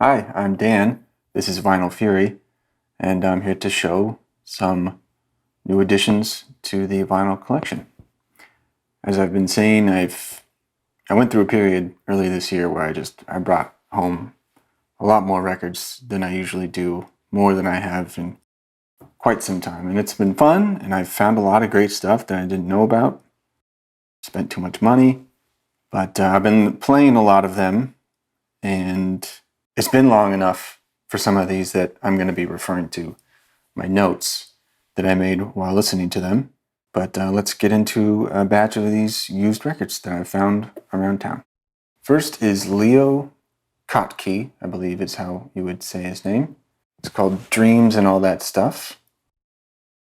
Hi, I'm Dan. This is Vinyl Fury, and I'm here to show some new additions to the vinyl collection. As I've been saying, I went through a period early this year where I brought home a lot more records than I usually do, more than I have in quite some time. And it's been fun, and I've found a lot of great stuff that I didn't know about. Spent too much money, but I've been playing a lot of them, and it's been long enough for some of these that I'm going to be referring to my notes that I made while listening to them. But let's get into a batch of these used records that I found around town. First is Leo Kottke, I believe is how you would say his name. It's called Dreams and All That Stuff.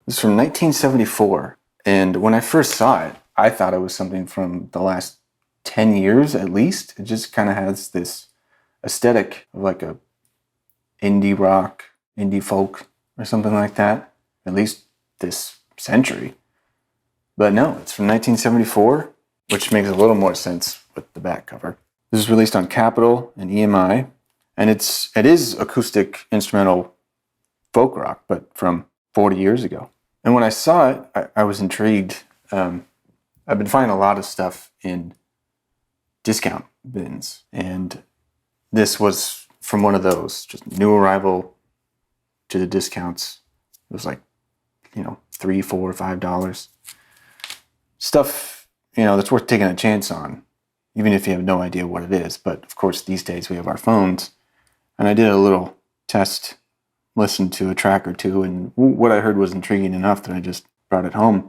It's from 1974, and when I first saw it, I thought it was something from the last 10 years at least. It just kind of has this aesthetic of like a indie rock, indie folk, or something like that, at least this century. But no, it's from 1974, which makes a little more sense with the back cover. This is released on Capitol and EMI, and it is acoustic instrumental folk rock, but from 40 years ago. And when I saw it, I was intrigued. I've been finding a lot of stuff in discount bins, and this was from one of those, just new arrival to the discounts. It was like, $3, $4, $5. Stuff, that's worth taking a chance on, even if you have no idea what it is. But of course, these days we have our phones. And I did a little test, listened to a track or two, and what I heard was intriguing enough that I just brought it home.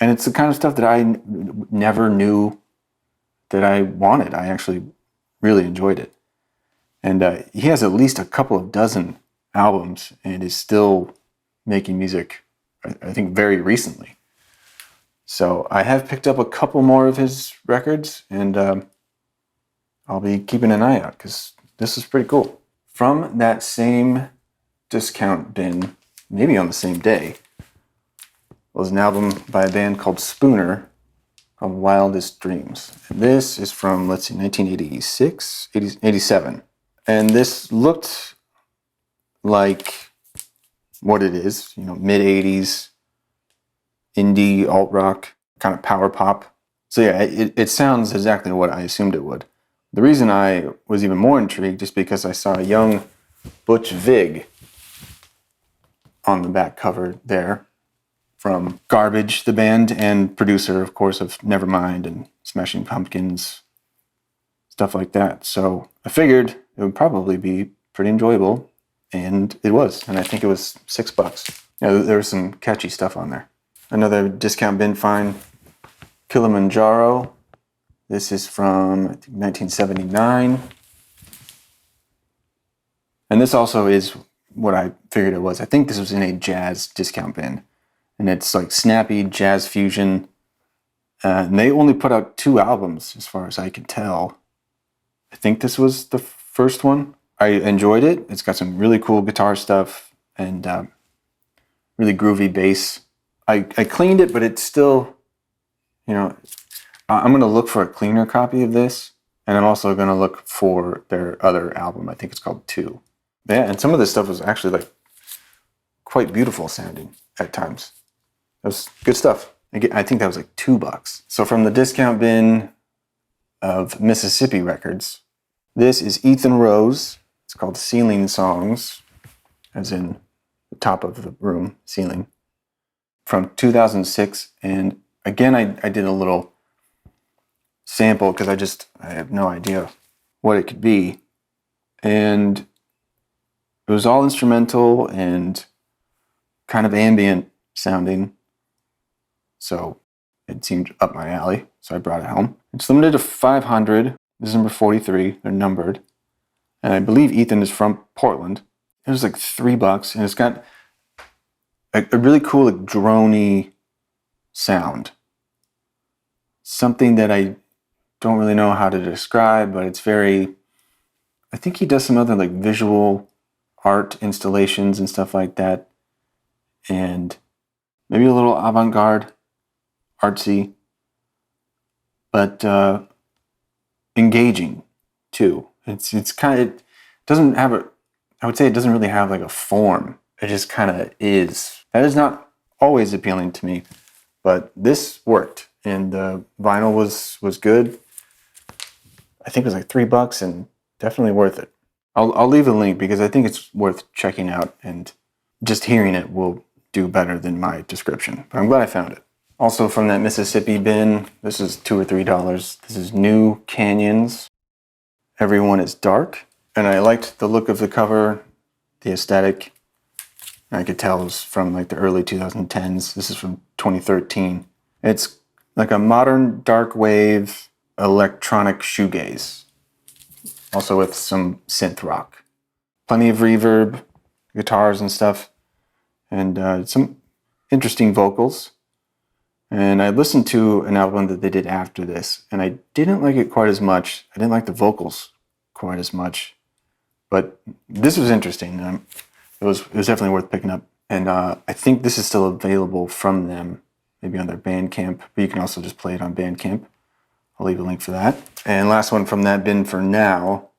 And it's the kind of stuff that I never knew that I wanted. I actually really enjoyed it. And he has at least a couple of dozen albums and is still making music, I think, very recently. So I have picked up a couple more of his records, and I'll be keeping an eye out because this is pretty cool. From that same discount bin, maybe on the same day, was an album by a band called Spooner called Wildest Dreams. And this is from, 1986, 87. And this looked like what it is, mid-80s, indie, alt-rock, kind of power pop. So yeah, it sounds exactly what I assumed it would. The reason I was even more intrigued is because I saw a young Butch Vig on the back cover there, from Garbage, the band, and producer, of course, of Nevermind and Smashing Pumpkins, stuff like that. So I figured it would probably be pretty enjoyable, and it was. And I think it was $6. Yeah, there was some catchy stuff on there. Another discount bin find, Kilimanjaro. This is from, I think, 1979. And this also is what I figured it was. I think this was in a jazz discount bin. And it's like snappy jazz fusion. And they only put out 2 albums, as far as I can tell. I think this was the first one. I enjoyed it. It's got some really cool guitar stuff and really groovy bass. I cleaned it, but it's still, I'm going to look for a cleaner copy of this. And I'm also going to look for their other album. I think it's called 2. Yeah, and some of this stuff was actually quite beautiful sounding at times. It was good stuff. I think that was like $2. So from the discount bin of Mississippi Records, this is Ethan Rose. It's called Ceiling Songs, as in the top of the room, ceiling, from 2006. And again, I did a little sample because I have no idea what it could be. And it was all instrumental and kind of ambient sounding. So it seemed up my alley. So I brought it home. It's limited to 500. This is number 43. They're numbered. And I believe Ethan is from Portland. It was like $3, and it's got a really cool, droney sound. Something that I don't really know how to describe, but it's very, I think he does some other visual art installations and stuff like that. And maybe a little avant-garde, artsy, but engaging too. It's kind of, doesn't have a, I would say it doesn't really have like a form. It just kind of is. That is not always appealing to me, but this worked, and the vinyl was good. I think it was like $3 and definitely worth it. I'll leave a link because I think it's worth checking out, and just hearing it will do better than my description. But I'm glad I found it. Also from that Mississippi bin, this is $2 or $3. This is New Canyons. Everyone is Dark. And I liked the look of the cover, the aesthetic. I could tell it was from like the early 2010s. This is from 2013. It's like a modern dark wave electronic shoegaze. Also with some synth rock. Plenty of reverb, guitars and stuff. And some interesting vocals. And I listened to an album that they did after this, and I didn't like it quite as much. I didn't like the vocals quite as much. But this was interesting. It was definitely worth picking up. And I think this is still available from them, maybe on their Bandcamp, but you can also just play it on Bandcamp. I'll leave a link for that. And last one from that bin for now,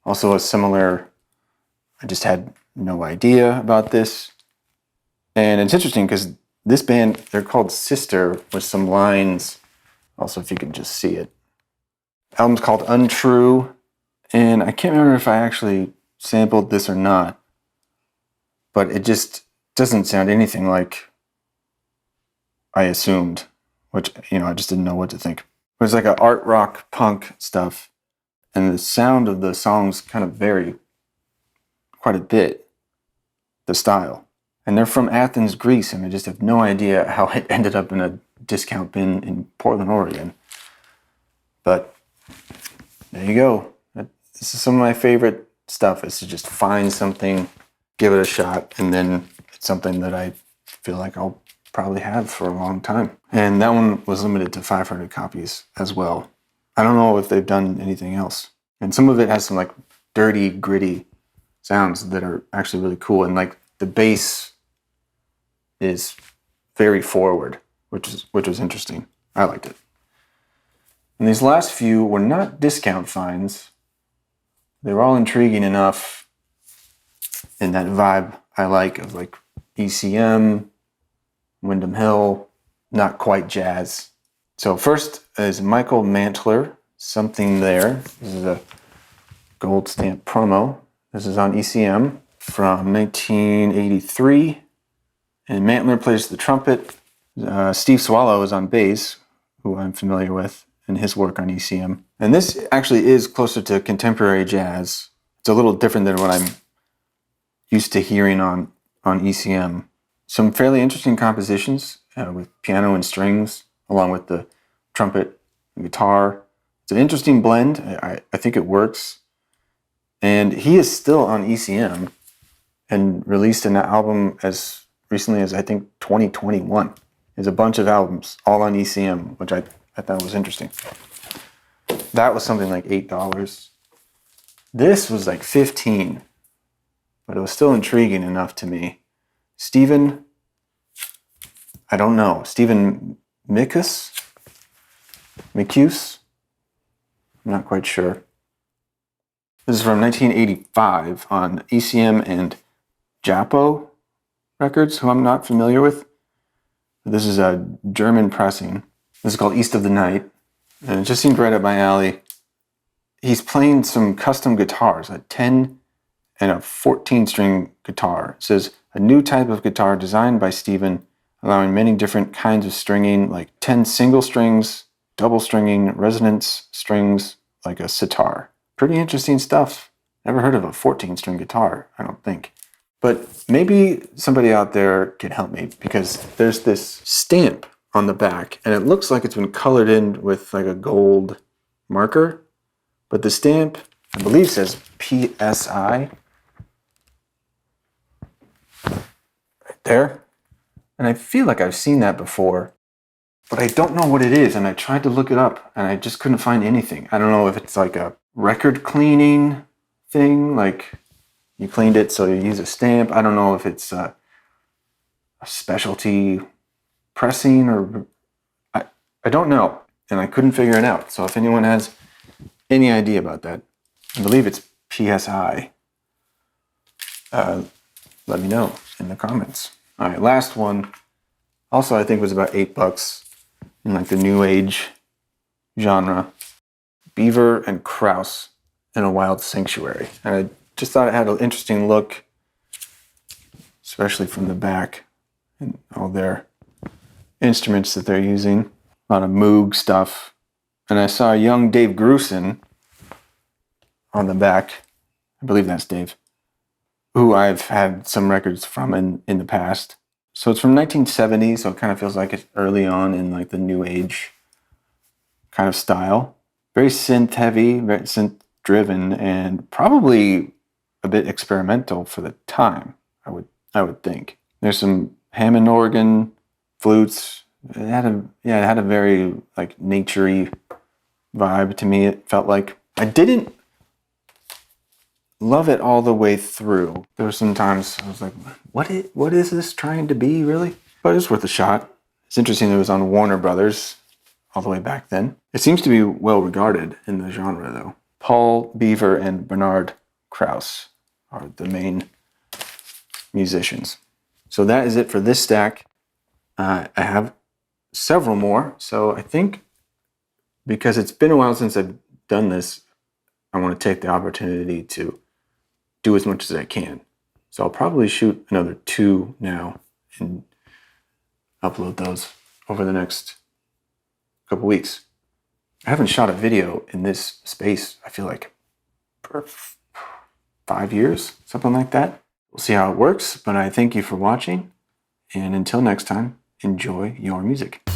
also a similar, I just had no idea about this. And it's interesting because this band, they're called Sister, with some lines, also if you can just see it. The album's called Untrue, and I can't remember if I actually sampled this or not, but it just doesn't sound anything like I assumed, which, I just didn't know what to think. It was like a art rock punk stuff, and the sound of the songs kind of vary quite a bit, the style. And they're from Athens, Greece, and I just have no idea how it ended up in a discount bin in Portland, Oregon. But there you go. This is some of my favorite stuff, is to just find something, give it a shot, and then it's something that I feel like I'll probably have for a long time. And that one was limited to 500 copies as well. I don't know if they've done anything else. And some of it has some like dirty, gritty sounds that are actually really cool. And like the bass is very forward, which was interesting. I liked it. And these last few were not discount finds. They were all intriguing enough in that vibe I like of like ECM, Windham Hill, not quite jazz. So first is Michael Mantler, Something There. This is a gold stamp promo. This is on ECM from 1983. And Mantler plays the trumpet. Steve Swallow is on bass, who I'm familiar with, and his work on ECM. And this actually is closer to contemporary jazz. It's a little different than what I'm used to hearing on ECM. Some fairly interesting compositions with piano and strings, along with the trumpet and guitar. It's an interesting blend. I think it works. And he is still on ECM and released an album as recently as I think 2021. There's a bunch of albums all on ECM, which I thought was interesting. That was something like $8. This was like $15, but it was still intriguing enough to me. Stephen, I don't know, Stephen Micus? I'm not quite sure. This is from 1985 on ECM and Japo Records, who I'm not familiar with. This is a German pressing. This is called East of the Night, and it just seemed right up my alley. He's playing some custom guitars, a 10 and a 14-string guitar. It says, a new type of guitar designed by Stephen, allowing many different kinds of stringing, like 10 single strings, double stringing, resonance strings, like a sitar. Pretty interesting stuff. Never heard of a 14-string guitar, I don't think. But maybe somebody out there can help me, because there's this stamp on the back, and it looks like it's been colored in with like a gold marker. But the stamp, I believe, says PSI. Right there. And I feel like I've seen that before, but I don't know what it is. And I tried to look it up, and I just couldn't find anything. I don't know if it's like a record cleaning thing, like you cleaned it so you use a stamp. I don't know if it's a specialty pressing, or I don't know, and I couldn't figure it out. So if anyone has any idea about that, I believe it's PSI. let me know in the comments. All right, last one. Also, I think was about $8 in like the new age genre. Beaver and Krause in a Wild Sanctuary. And I just thought it had an interesting look, especially from the back and all their instruments that they're using. A lot of Moog stuff. And I saw young Dave Grusin on the back. I believe that's Dave, who I've had some records from in the past. So it's from 1970, so it kind of feels like it's early on in like the new age kind of style. Very synth heavy, very synth driven, and probably a bit experimental for the time, I would think. There's some Hammond organ, flutes. It had a very like naturey vibe to me. It felt like I didn't love it all the way through. There were some times I was like, what is this trying to be, really? But it was worth a shot. It's interesting that it was on Warner Brothers all the way back then. It seems to be well regarded in the genre, though. Paul Beaver and Bernard Krause are the main musicians. So that is it for this stack. I have several more, so I think because it's been a while since I've done this, I want to take the opportunity to do as much as I can. So I'll probably shoot another 2 now and upload those over the next couple weeks. I haven't shot a video in this space, I feel like, for 5 years, something like that. We'll see how it works, but I thank you for watching, and until next time, enjoy your music.